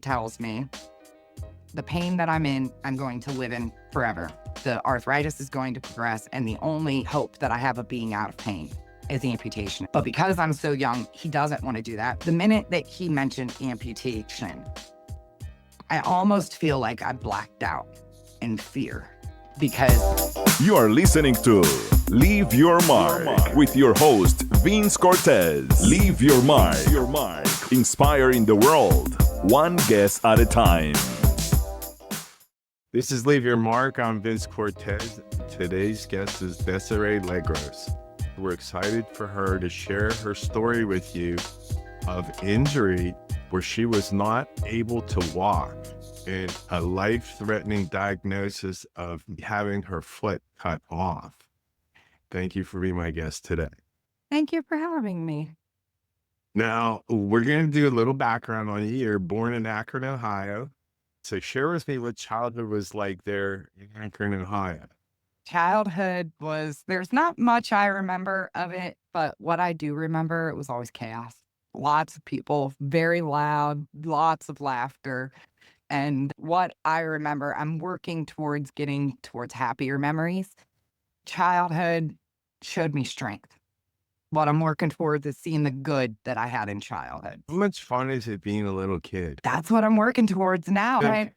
tells me the pain that I'm in, I'm going to live in forever. The arthritis is going to progress, and the only hope that I have of being out of pain is amputation. But because I'm so young, he doesn't want to do that. The minute that he mentioned amputation, I almost feel like I blacked out in fear because You are listening to Leave Your Mark with your host, Vince Cortese. Leave your mark. Inspiring the world, one guest at a time. This is Leave Your Mark. I'm Vince Cortese. Today's guest is Desiree Legros. We're excited for her to share her story with you of injury where she was not able to walk and a life-threatening diagnosis of having her foot cut off. Thank you for being my guest today. thank you for having me. Now, we're going to do a little background on you. You're born in Akron, Ohio. So share with me what childhood was like there in Akron, Ohio. Childhood there's not much I remember of it, but what I do remember, it was always chaos. Lots of people, very loud, lots of laughter. And what I remember, I'm working towards getting towards happier memories. Childhood showed me strength. What I'm working towards is seeing the good that I had in childhood. How much fun is it being a little kid? That's what I'm working towards now. Yeah. I had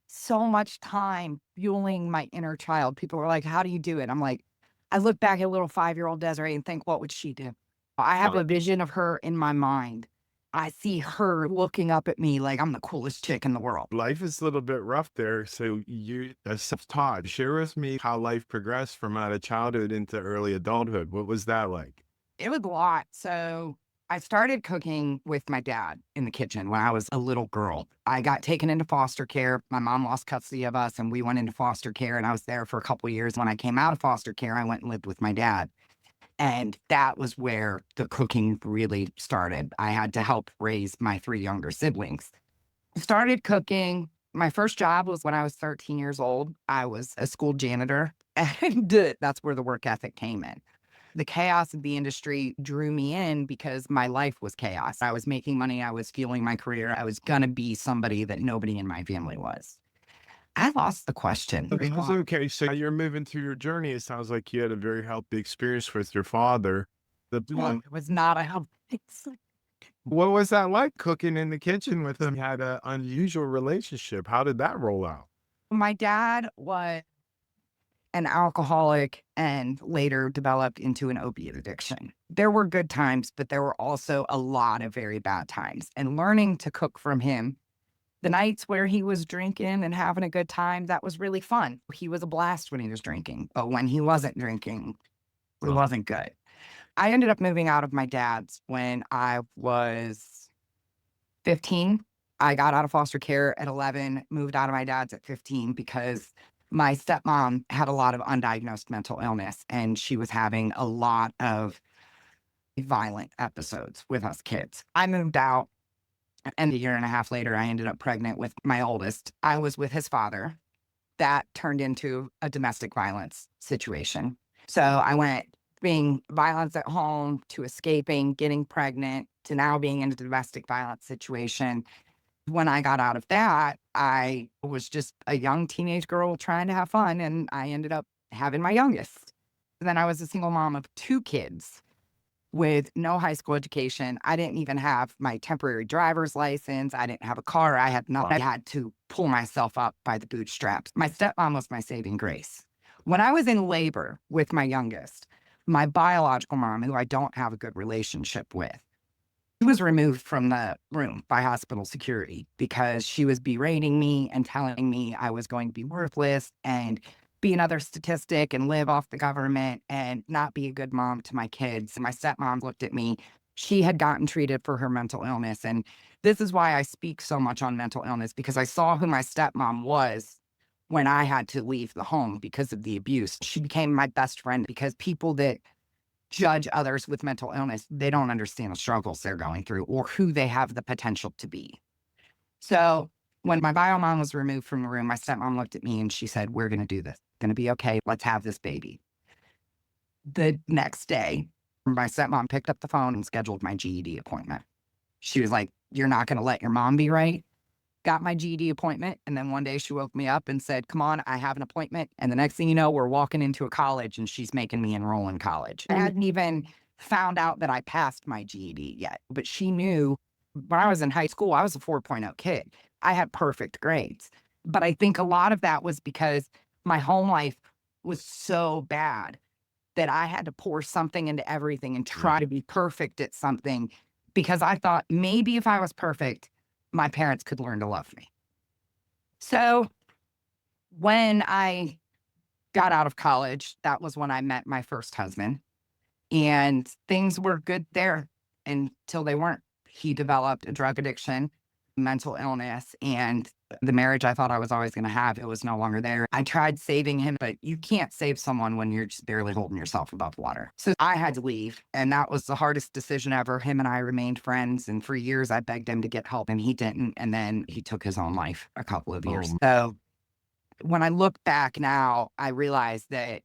so much time fueling my inner child. People were like, how do you do it? I'm like, I look back at little 5-year-old Desiree and think, what would she do? I have a vision of her in my mind. I see her looking up at me like I'm the coolest chick in the world. Life is a little bit rough there. So you, as self-taught, share with me how life progressed from out of childhood into early adulthood. What was that like? It was a lot. So I started cooking with my dad in the kitchen when I was a little girl. I got taken into foster care. My mom lost custody of us and we went into foster care, and I was there for a couple of years. When I came out of foster care, I went and lived with my dad. And that was where the cooking really started. I had to help raise my 3 younger siblings. Started cooking. My first job was when I was 13 years old. I was a school janitor, and that's where the work ethic came in. The chaos of the industry drew me in because my life was chaos. I was making money. I was fueling my career. I was going to be somebody that nobody in my family was. I lost the question. Okay, so you're moving through your journey. It sounds like you had a very healthy experience with your father. It was not a healthy. What was that like cooking in the kitchen with him? You had an unusual relationship. How did that roll out? My dad was an alcoholic and later developed into an opiate addiction. There were good times, but there were also a lot of very bad times. And learning to cook from him, the nights where he was drinking and having a good time, that was really fun. He was a blast when he was drinking, but when he wasn't drinking, it wasn't good. I ended up moving out of my dad's when I was 15. I got out of foster care at 11, moved out of my dad's at 15 because my stepmom had a lot of undiagnosed mental illness, and she was having a lot of violent episodes with us kids. I moved out, and a year and a half later, I ended up pregnant with my oldest. I was with his father. That turned into a domestic violence situation. So I went being violence at home to escaping, getting pregnant, to now being in a domestic violence situation. When I got out of that, I was just a young teenage girl trying to have fun, and I ended up having my youngest. Then I was a single mom of 2 kids with no high school education. I didn't even have my temporary driver's license. I didn't have a car. I had nothing. I had to pull myself up by the bootstraps. My stepmom was my saving grace. When I was in labor with my youngest, my biological mom, who I don't have a good relationship with, she was removed from the room by hospital security because she was berating me and telling me I was going to be worthless and be another statistic and live off the government and not be a good mom to my kids. And my stepmom looked at me. She had gotten treated for her mental illness. And this is why I speak so much on mental illness, because I saw who my stepmom was when I had to leave the home because of the abuse. She became my best friend because people that judge others with mental illness, they don't understand the struggles they're going through or who they have the potential to be. So when my bio mom was removed from the room, my stepmom looked at me and she said, we're going to do this. It's going to be okay. Let's have this baby. The next day, my stepmom picked up the phone and scheduled my GED appointment. She was like, you're not going to let your mom be right? got my GED appointment. And then one day she woke me up and said, come on, I have an appointment. And the next thing you know, we're walking into a college and she's making me enroll in college. I hadn't even found out that I passed my GED yet, but she knew when I was in high school, I was a 4.0 kid. I had perfect grades. But I think a lot of that was because my home life was so bad that I had to pour something into everything and try to be perfect at something because I thought maybe if I was perfect, my parents could learn to love me. So when I got out of college, that was when I met my first husband, and things were good there until they weren't. He developed a drug addiction, mental illness, and the marriage I thought I was always going to have, it was no longer there. I tried saving him, but you can't save someone when you're just barely holding yourself above water. So I had to leave, and that was the hardest decision ever. Him and I remained friends, and for years I begged him to get help, and he didn't. And then he took his own life a couple of years. So when I look back now, I realize that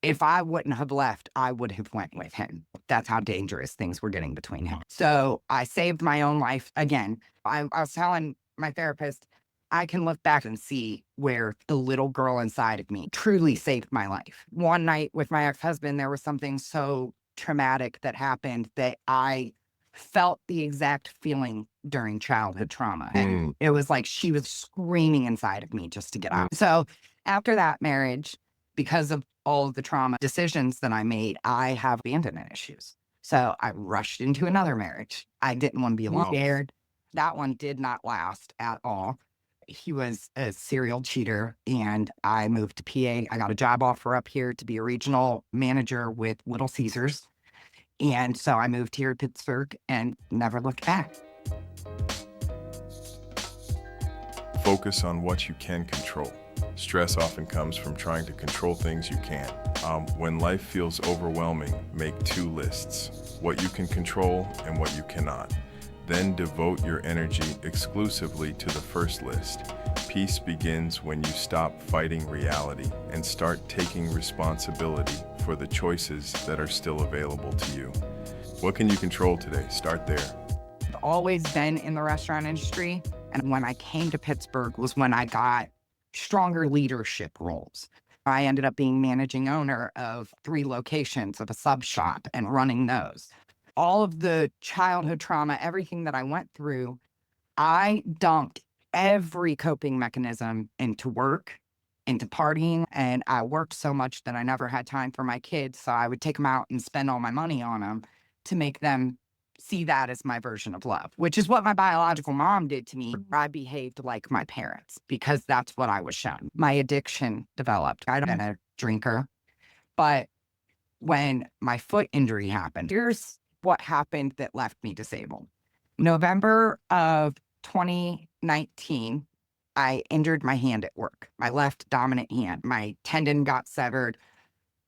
if I wouldn't have left, I would have went with him. That's how dangerous things were getting between him. So I saved my own life. Again, I was telling my therapist, I can look back and see where the little girl inside of me truly saved my life. One night with my ex-husband, there was something so traumatic that happened that I felt the exact feeling during childhood trauma. And it was like she was screaming inside of me just to get out. So after that marriage, because of all of the trauma decisions that I made, I have abandonment issues. So I rushed into another marriage. I didn't want to be alone. Scared. That one did not last at all. He was a serial cheater, and I moved to PA. I got a job offer up here to be a regional manager with Little Caesars. And so I moved here to Pittsburgh and never looked back. Focus on what you can control. Stress often comes from trying to control things you can't. When life feels overwhelming, make 2 lists: what you can control and what you cannot. Then devote your energy exclusively to the first list. Peace begins when you stop fighting reality and start taking responsibility for the choices that are still available to you. What can you control today? Start there. I've always been in the restaurant industry, and when I came to Pittsburgh was when I got stronger leadership roles. I ended up being managing owner of 3 locations of a sub shop and running those. All of the childhood trauma, everything that I went through, I dumped every coping mechanism into work, into partying, and I worked so much that I never had time for my kids. So I would take them out and spend all my money on them to make them see that as my version of love, which is what my biological mom did to me. I behaved like my parents because that's what I was shown. My addiction developed. I'd been a drinker, but when my foot injury happened, here's what happened that left me disabled. November of 2019, I injured my hand at work, my left dominant hand. My tendon got severed.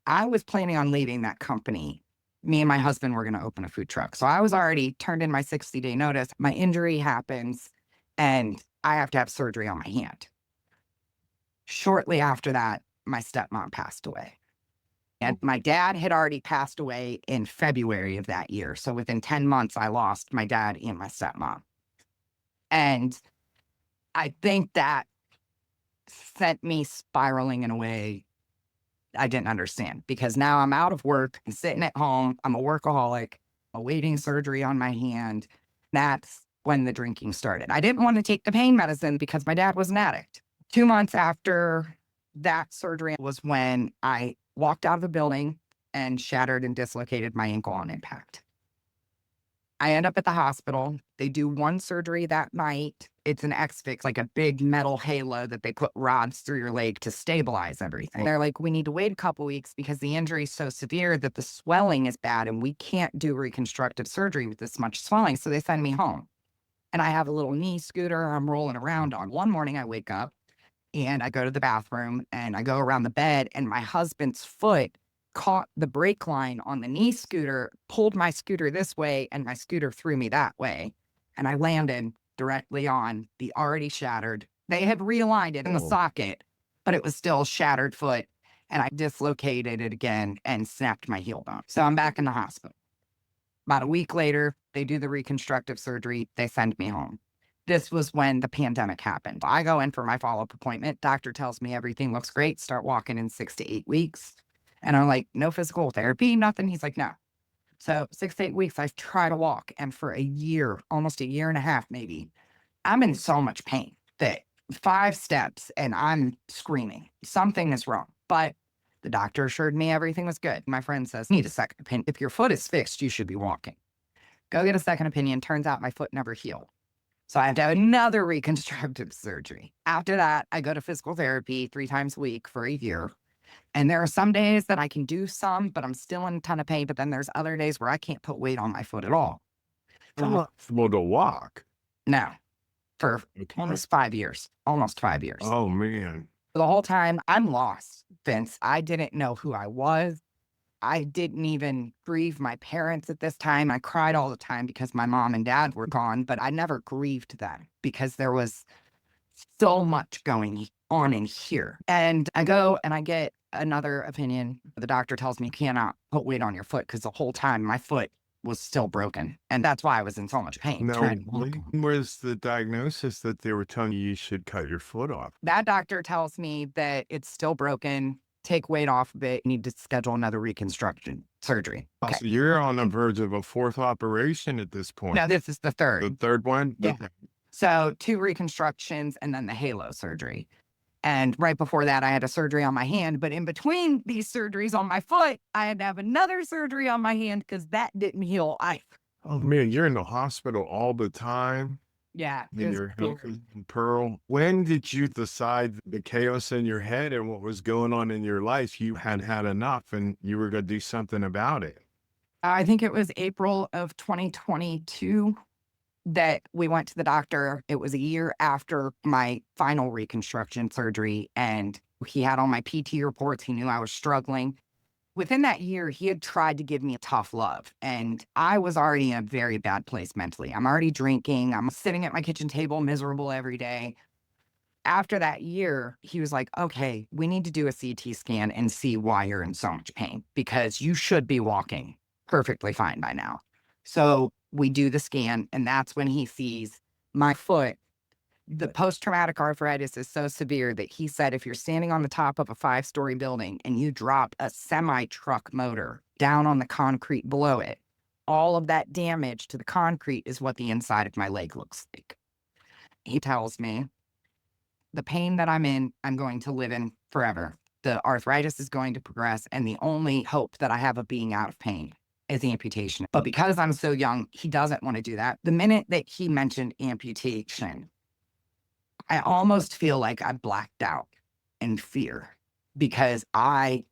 I was planning on leaving that company. Me and my husband were going to open a food truck. So I was already turned in my 60-day notice. My injury happens and I have to have surgery on my hand. Shortly after that, my stepmom passed away. And my dad had already passed away in February of that year. So within 10 months, I lost my dad and my stepmom. And I think that sent me spiraling in a way I didn't understand, because now I'm out of work, I'm sitting at home, I'm a workaholic, awaiting surgery on my hand. That's when the drinking started. I didn't want to take the pain medicine because my dad was an addict. 2 months after that surgery was when I walked out of the building and shattered and dislocated my ankle on impact. I end up at the hospital. They do 1 surgery that night. It's an X-Fix, like a big metal halo that they put rods through your leg to stabilize everything. They're like, we need to wait a couple weeks because the injury is so severe that the swelling is bad and we can't do reconstructive surgery with this much swelling. So they send me home. And I have a little knee scooter I'm rolling around on. One morning I wake up and I go to the bathroom and I go around the bed and my husband's foot caught the brake line on the knee scooter, pulled my scooter this way, and my scooter threw me that way. And I landed directly on the already shattered. They had realigned it in the socket, but it was still shattered foot. And I dislocated it again and snapped my heel bone. So I'm back in the hospital. About a week later, they do the reconstructive surgery. They send me home. This was when the pandemic happened. I go in for my follow-up appointment. Doctor tells me everything looks great. Start walking in 6 to 8 weeks. And I'm like, no physical therapy, nothing. He's like, no. So 6 to 8 weeks, I try to walk. And for a year, almost a year and a half, maybe, I'm in so much pain that 5 steps and I'm screaming. Something is wrong. But the doctor assured me everything was good. My friend says, need a second opinion. If your foot is fixed, you should be walking. Go get a second opinion. Turns out my foot never healed. So I have to have another reconstructive surgery. After that, I go to physical therapy 3 times a week for a year. And there are some days that I can do some, but I'm still in a ton of pain. But then there's other days where I can't put weight on my foot at all. Well, to walk. No, for Okay. almost 5 years. Almost 5 years. Oh, man. The whole time I'm lost, Vince. I didn't know who I was. I didn't even grieve my parents at this time. I cried all the time because my mom and dad were gone, but I never grieved them because there was so much going on in here. And I go and I get another opinion. The doctor tells me you cannot put weight on your foot because the whole time my foot was still broken. And that's why I was in so much pain. Now, trying to walk. when was the diagnosis that they were telling you should cut your foot off? That doctor tells me that it's still broken. Take weight off of it. You need to schedule another reconstruction surgery. Okay. So you're on the verge of a 4th operation at this point. No, this is the third. The 3rd one? Yeah. So 2 reconstructions and then the halo surgery. And right before that, I had a surgery on my hand. But in between these surgeries on my foot, I had to have another surgery on my hand because that didn't heal either. Oh, man, you're in the hospital all the time. Yeah. it In was your very- health and Pearl. When did you decide the chaos in your head and what was going on in your life? You had had enough and you were going to do something about it. I think it was April of 2022 that we went to the doctor. It was a year after my final reconstruction surgery, and he had all my PT reports. He knew I was struggling. Within that year, he had tried to give me a tough love, and I was already in a very bad place mentally. I'm already drinking. I'm sitting at my kitchen table, miserable every day. After that year, he was like, okay, we need to do a CT scan and see why you're in so much pain because you should be walking perfectly fine by now. So we do the scan, and that's when he sees my foot. The post-traumatic arthritis is so severe that he said if you're standing on the top of a 5-story building and you drop a semi-truck motor down on the concrete below it, all of that damage to the concrete is what the inside of my leg looks like. He tells me the pain that I'm in, I'm going to live in forever. The arthritis is going to progress, and the only hope that I have of being out of pain is amputation. But because I'm so young, he doesn't want to do that. The minute that he mentioned amputation, I almost feel like I blacked out in fear because I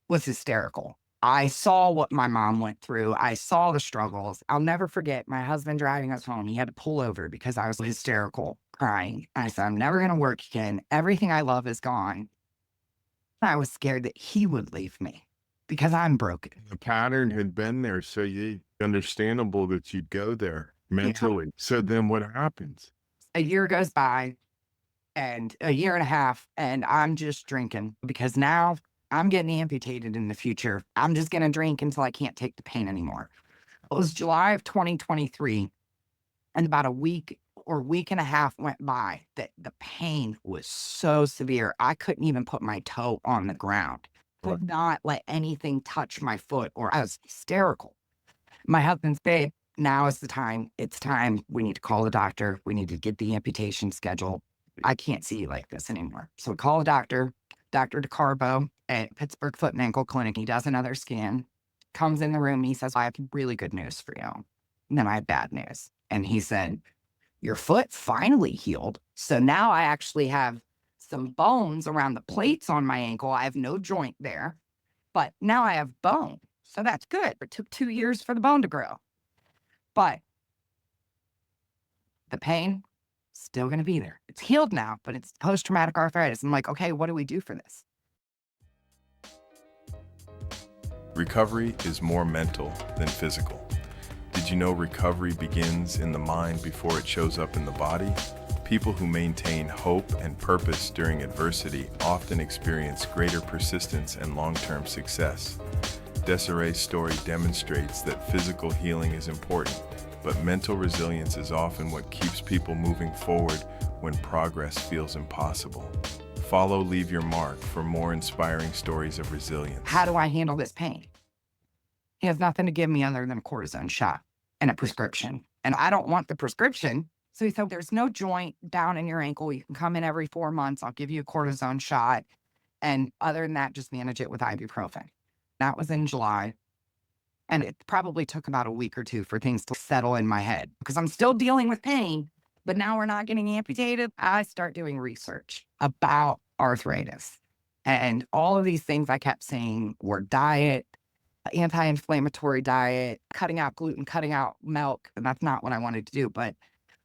was hysterical. I saw what my mom went through. I saw the struggles. I'll never forget my husband driving us home. He had to pull over because I was hysterical, crying. I said, I'm never going to work again. Everything I love is gone. I was scared that he would leave me because I'm broken. The pattern had been there, so you understandable that you'd go there mentally. So then what happens? A year goes by and a year and a half, and I'm just drinking because now I'm getting amputated in the future. I'm just going to drink until I can't take the pain anymore. It was July of 2023, and about a week or week and a half went by that the pain was so severe. I couldn't even put my toe on the ground. Could not let anything touch my foot, or I was hysterical. My husband said, now is the time. It's time. We need to call the doctor. We need to get the amputation scheduled. I can't see you like this anymore. So we call a doctor, Dr. DeCarbo at Pittsburgh Foot and Ankle Clinic. He does another scan, comes in the room. He says, I have really good news for you. And then I have bad news. And he said, your foot finally healed. So now I actually have some bones around the plates on my ankle. I have no joint there, but now I have bone. So that's good. It took 2 years for the bone to grow. But the pain, still going to be there. It's healed now, but it's post-traumatic arthritis. I'm like, okay, what do we do for this? Recovery is more mental than physical. Did you know recovery begins in the mind before it shows up in the body? People who maintain hope and purpose during adversity often experience greater persistence and long-term success. Desiree's story demonstrates that physical healing is important, but mental resilience is often what keeps people moving forward when progress feels impossible. Follow Leave Your Mark for more inspiring stories of resilience. How do I handle this pain? He has nothing to give me other than a cortisone shot and a prescription. And I don't want the prescription. So he said, there's no joint down in your ankle. You can come in every 4 months. I'll give you a cortisone shot. And other than that, just manage it with ibuprofen. That was in July. And it probably took about a week or two for things to settle in my head because I'm still dealing with pain, but now we're not getting amputated. I start doing research about arthritis. And all of these things I kept saying were diet, anti-inflammatory diet, cutting out gluten, cutting out milk. And that's not what I wanted to do. But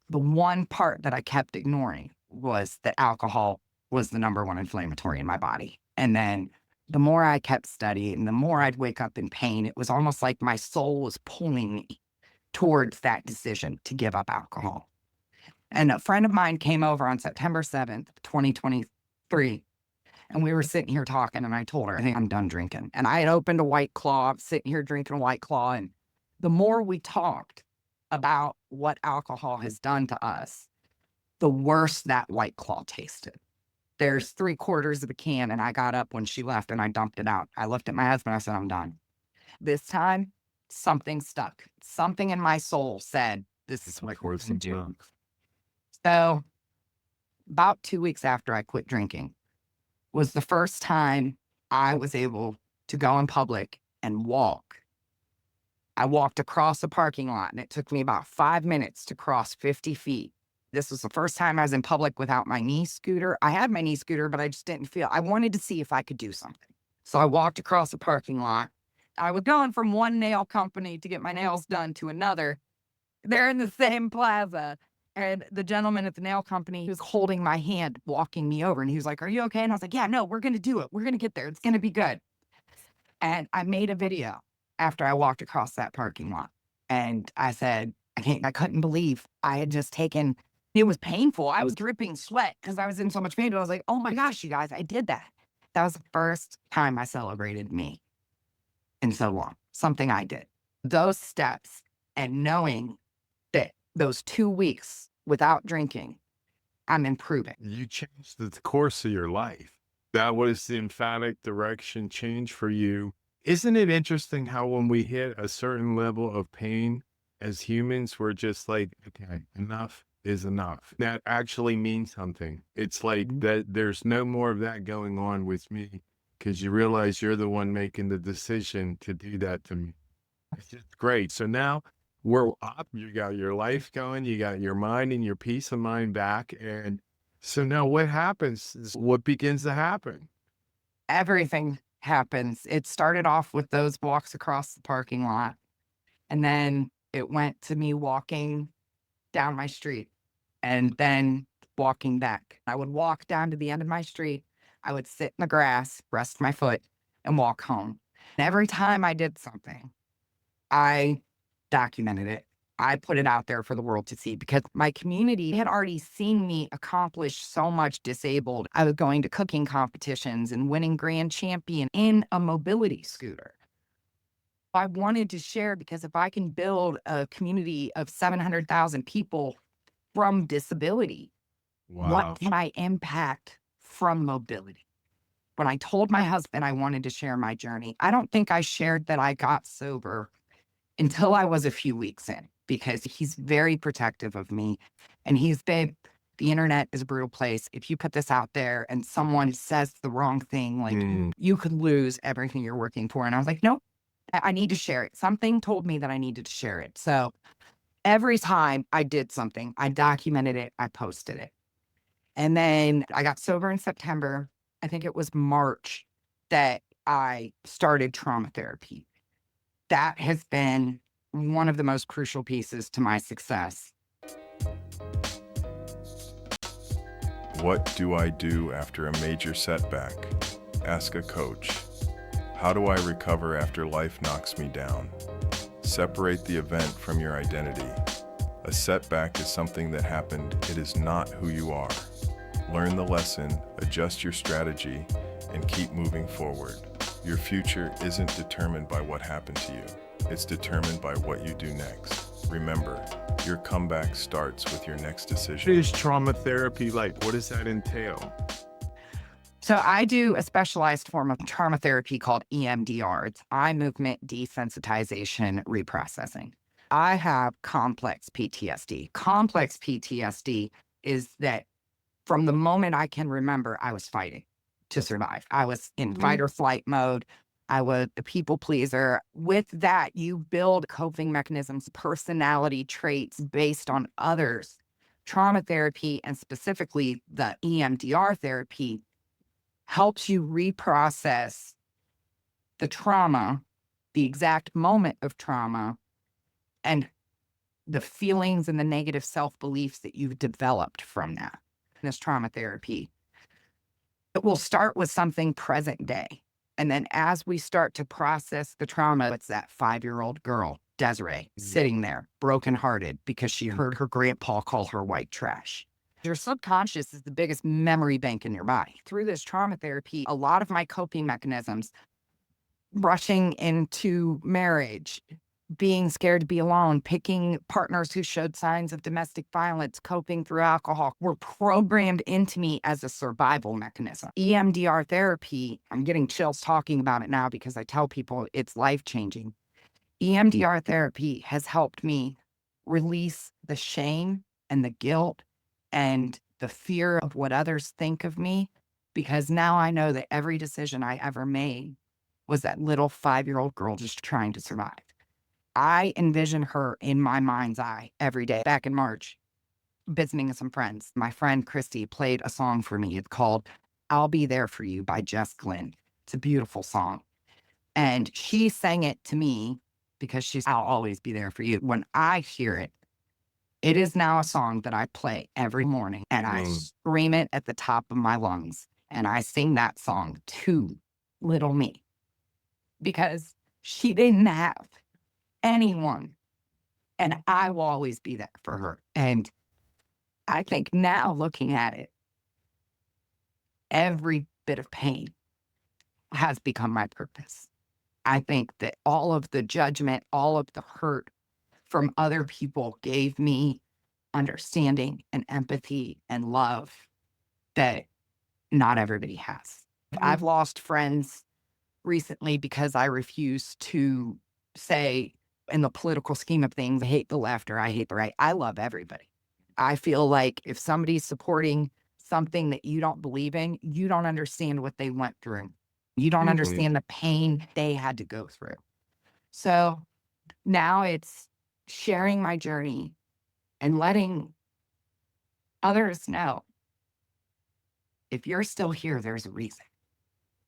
the one part that I kept ignoring was that alcohol was the number one inflammatory in my body. And then the more I kept studying, the more I'd wake up in pain. It was almost like my soul was pulling me towards that decision to give up alcohol. And a friend of mine came over on September 7th, 2023. And we were sitting here talking, and I told her, I think I'm done drinking. And I had opened a White Claw, sitting here drinking a White Claw. And the more we talked about what alcohol has done to us, the worse that White Claw tasted. There's 3/4 of a can, and I got up when she left and I dumped it out. I looked at my husband, I said, I'm done. This time, something stuck. Something in my soul said, this is what we're going to do. So about 2 weeks after I quit drinking was the first time I was able to go in public and walk. I walked across a parking lot, and it took me about 5 minutes to cross 50 feet. This was the first time I was in public without my knee scooter. I had my knee scooter, but I just didn't feel, I wanted to see if I could do something. So I walked across the parking lot. I was going from one nail company to get my nails done to another. They're in the same plaza. And the gentleman at the nail company, he was holding my hand, walking me over. And he was like, are you okay? And I was like, yeah, no, we're going to do it. We're going to get there. It's going to be good. And I made a video after I walked across that parking lot. And I said, I couldn't believe I had just taken, it was painful. I was dripping sweat because I was in so much pain. But I was like, oh my gosh, you guys, I did that. That was the first time I celebrated me in so long, something I did. Those steps and knowing that those 2 weeks without drinking, I'm improving. You changed the course of your life. That was the emphatic direction change for you. Isn't it interesting how when we hit a certain level of pain as humans, we're just like, okay, enough is enough. That actually means something. It's like that there's no more of that going on with me because you realize you're the one making the decision to do that to me. It's just great. So now we're up, you got your life going, you got your mind and your peace of mind back. And so now what happens is what begins to happen. Everything happens. It started off with those walks across the parking lot. And then it went to me walking down my street and then walking back. I would walk down to the end of my street. I would sit in the grass, rest my foot, and walk home. And every time I did something, I documented it. I put it out there for the world to see because my community had already seen me accomplish so much disabled. I was going to cooking competitions and winning grand champion in a mobility scooter. I wanted to share because if I can build a community of 700,000 people from disability, what can I impact from mobility? When I told my husband I wanted to share my journey, I don't think I shared that I got sober until I was a few weeks in, because he's very protective of me. And he's, babe, the internet is a brutal place. If you put this out there and someone says the wrong thing, like you could lose everything you're working for. And I was like, nope, I need to share it. Something told me that I needed to share it. So every time I did something, I documented it, I posted it. And then I got sober in September. I think it was March that I started trauma therapy. That has been one of the most crucial pieces to my success. What do I do after a major setback? Ask a coach. How do I recover after life knocks me down? Separate the event from your identity. A setback is something that happened. It is not who you are. Learn the lesson, adjust your strategy, and keep moving forward. Your future isn't determined by what happened to you. It's determined by what you do next. Remember, your comeback starts with your next What decision. is trauma therapy like? What does that entail? So I do a specialized form of trauma therapy called EMDR. It's eye movement desensitization reprocessing. I have complex PTSD. Complex PTSD is that from the moment I can remember, I was fighting to survive. I was in fight or flight mode. I was a people pleaser. With that, you build coping mechanisms, personality traits based on others. Trauma therapy, and specifically the EMDR therapy, helps you reprocess the trauma, the exact moment of trauma, and the feelings and the negative self-beliefs that you've developed from that. This trauma therapy, it will start with something present day. And then as we start to process the trauma, it's that 5-year-old girl, Desiree, sitting there brokenhearted because she heard her grandpa call her white trash. Your subconscious is the biggest memory bank in your body. Through this trauma therapy, a lot of my coping mechanisms, rushing into marriage, being scared to be alone, picking partners who showed signs of domestic violence, coping through alcohol, were programmed into me as a survival mechanism. EMDR therapy, I'm getting chills talking about it now because I tell people it's life-changing. EMDR therapy has helped me release the shame and the guilt and the fear of what others think of me, because now I know that every decision I ever made was that little 5-year-old girl just trying to survive. I envision her in my mind's eye every day. Back in March, visiting some friends, my friend Christy played a song for me. It's called I'll Be There For You by Jess Glynn. It's a beautiful song. And she sang it to me because I'll always be there for you. When I hear it, it is now a song that I play every morning, and I scream it at the top of my lungs. And I sing that song to little me because she didn't have anyone, and I will always be there for her. And I think now, looking at it, every bit of pain has become my purpose. I think that all of the judgment, all of the hurt from other people gave me understanding and empathy and love that not everybody has. I've lost friends recently because I refuse to say, in the political scheme of things, I hate the left or I hate the right. I love everybody. I feel like if somebody's supporting something that you don't believe in, you don't understand what they went through. You don't understand the pain they had to go through. So now it's sharing my journey and letting others know, if you're still here, there's a reason.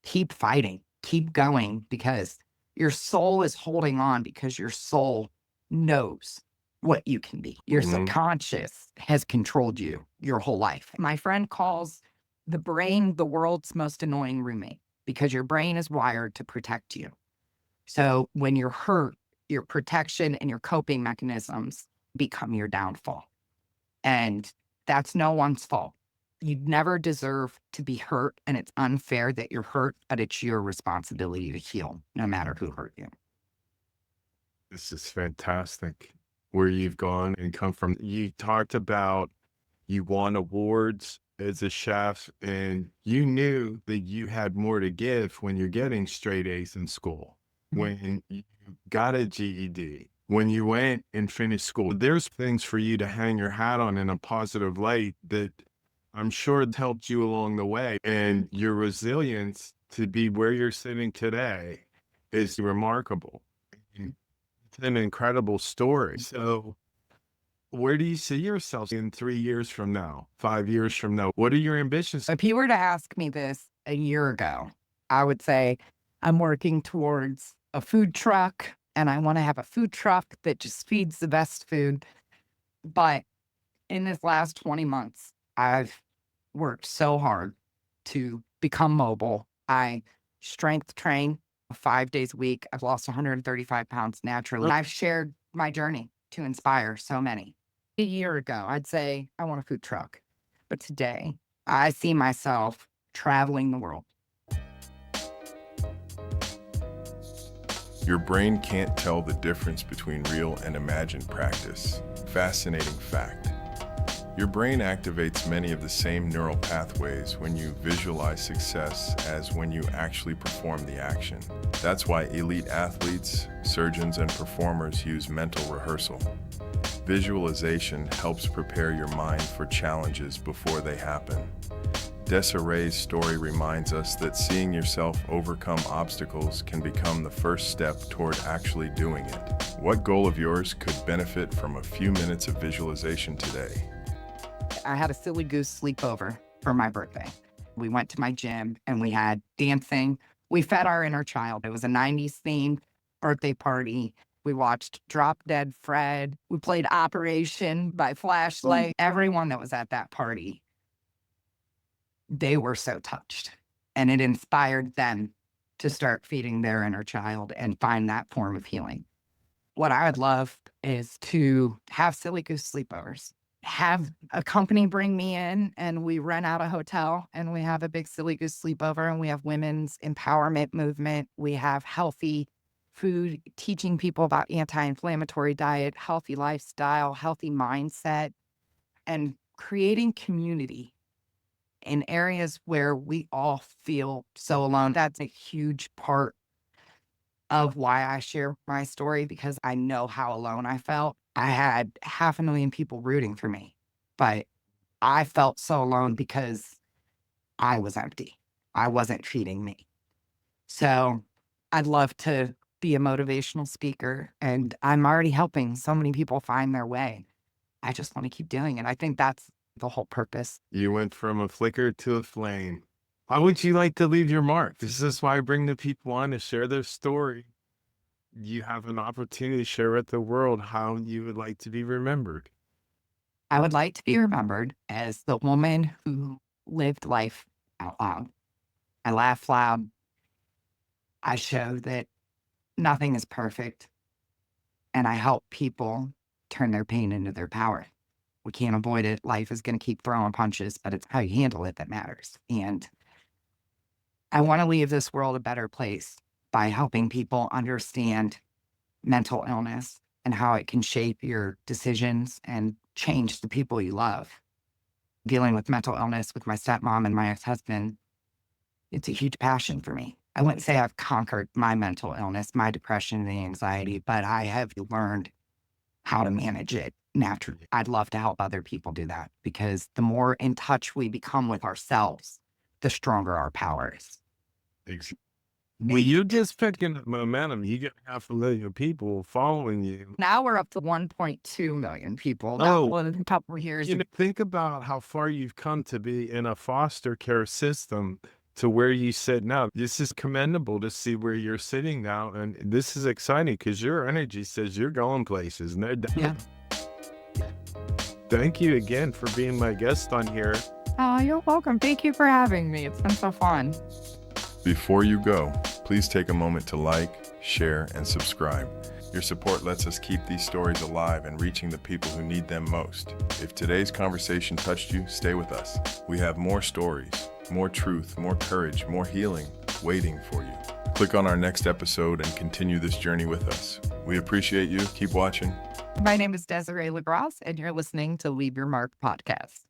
Keep fighting, keep going, because your soul is holding on, because your soul knows what you can be. Your subconscious has controlled you your whole life. My friend calls the brain the world's most annoying roommate, because your brain is wired to protect you. So when you're hurt, your protection and your coping mechanisms become your downfall. And that's no one's fault. You'd never deserve to be hurt, and it's unfair that you're hurt, but it's your responsibility to heal, no matter who hurt you. This is fantastic where you've gone and come from. You talked about you won awards as a chef, and you knew that you had more to give when you're getting straight A's in school, when you got a GED, when you went and finished school. There's things for you to hang your hat on in a positive light that I'm sure it helped you along the way. And your resilience to be where you're sitting today is remarkable. It's an incredible story. So where do you see yourself in 3 years from now, 5 years from now? What are your ambitions? If you were to ask me this a year ago, I would say I'm working towards a food truck, and I want to have a food truck that just feeds the best food. But in this last 20 months, I've worked so hard to become mobile. I strength train 5 days a week. I've lost 135 pounds naturally. I've shared my journey to inspire so many. A year ago, I'd say I want a food truck. But today, I see myself traveling the world. Your brain can't tell the difference between real and imagined practice. Fascinating fact. Your brain activates many of the same neural pathways when you visualize success as when you actually perform the action. That's why elite athletes, surgeons, and performers use mental rehearsal. Visualization helps prepare your mind for challenges before they happen. Desiree's story reminds us that seeing yourself overcome obstacles can become the first step toward actually doing it. What goal of yours could benefit from a few minutes of visualization today? I had a silly goose sleepover for my birthday. We went to my gym and we had dancing. We fed our inner child. It was a 90s themed birthday party. We watched Drop Dead Fred. We played Operation by Flashlight. Everyone that was at that party, they were so touched. And it inspired them to start feeding their inner child and find that form of healing. What I would love is to have silly goose sleepovers. Have a company bring me in and we rent out a hotel and we have a big silly goose sleepover, and we have women's empowerment movement. We have healthy food, teaching people about anti-inflammatory diet, healthy lifestyle, healthy mindset, and creating community in areas where we all feel so alone. That's a huge part of why I share my story, because I know how alone I felt. I had 500,000 people rooting for me, but I felt so alone because I was empty. I wasn't feeding me. So I'd love to be a motivational speaker, and I'm already helping so many people find their way. I just want to keep doing it. I think that's the whole purpose. You went from a flicker to a flame. How would you like to leave your mark? This is why I bring the people on to share their story. You have an opportunity to share with the world how you would like to be remembered. I would like to be remembered as the woman who lived life out loud. I laugh loud. I show that nothing is perfect. And I help people turn their pain into their power. We can't avoid it. Life is going to keep throwing punches, but it's how you handle it that matters. And I want to leave this world a better place by helping people understand mental illness and how it can shape your decisions and change the people you love. Dealing with mental illness with my stepmom and my ex-husband, it's a huge passion for me. I wouldn't say I've conquered my mental illness, my depression and the anxiety, but I have learned how to manage it naturally. I'd love to help other people do that, because the more in touch we become with ourselves, the stronger our power is. Well, you just picking up momentum. You get 500,000 people following you. Now we're up to 1.2 million people. Oh. In a couple of years. You know, think about how far you've come to be in a foster care system to where you sit now. This is commendable to see where you're sitting now. And this is exciting because your energy says you're going places. No doubt. Yeah. Thank you again for being my guest on here. Oh, you're welcome. Thank you for having me. It's been so fun. Before you go, please take a moment to like, share, and subscribe. Your support lets us keep these stories alive and reaching the people who need them most. If today's conversation touched you, stay with us. We have more stories, more truth, more courage, more healing waiting for you. Click on our next episode and continue this journey with us. We appreciate you. Keep watching. My name is Desiree LaGrasse, and you're listening to Leave Your Mark podcast.